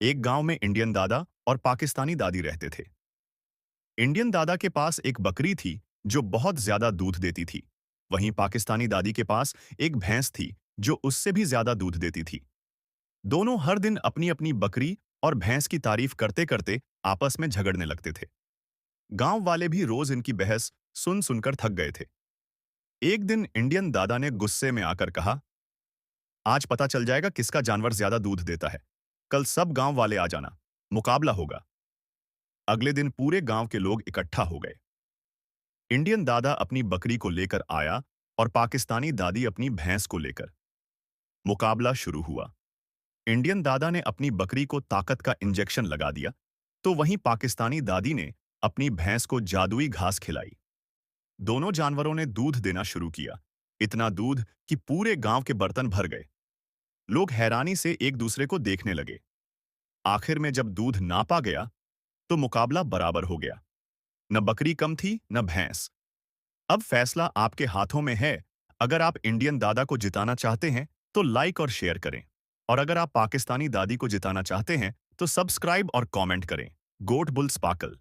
एक गांव में इंडियन दादा और पाकिस्तानी दादी रहते थे। इंडियन दादा के पास एक बकरी थी जो बहुत ज्यादा दूध देती थी। वहीं पाकिस्तानी दादी के पास एक भैंस थी जो उससे भी ज्यादा दूध देती थी। दोनों हर दिन अपनी अपनी बकरी और भैंस की तारीफ करते करते आपस में झगड़ने लगते थे। गांव वाले भी रोज इनकी बहस सुन सुनकर थक गए थे। एक दिन इंडियन दादा ने गुस्से में आकर कहा, आज पता चल जाएगा किसका जानवर ज्यादा दूध देता है। कल सब गांव वाले आ जाना, मुकाबला होगा। अगले दिन पूरे गांव के लोग इकट्ठा हो गए। इंडियन दादा अपनी बकरी को लेकर आया और पाकिस्तानी दादी अपनी भैंस को लेकर। मुकाबला शुरू हुआ। इंडियन दादा ने अपनी बकरी को ताकत का इंजेक्शन लगा दिया, तो वहीं पाकिस्तानी दादी ने अपनी भैंस को जादुई घास खिलाई। दोनों जानवरों ने दूध देना शुरू किया, इतना दूध कि पूरे गांव के बर्तन भर गए। लोग हैरानी से एक दूसरे को देखने लगे। आखिर में जब दूध नापा गया, तो मुकाबला बराबर हो गया। न बकरी कम थी न भैंस। अब फैसला आपके हाथों में है। अगर आप इंडियन दादा को जिताना चाहते हैं तो लाइक और शेयर करें, और अगर आप पाकिस्तानी दादी को जिताना चाहते हैं तो सब्सक्राइब और कमेंट करें। गोट बुल स्पार्कल।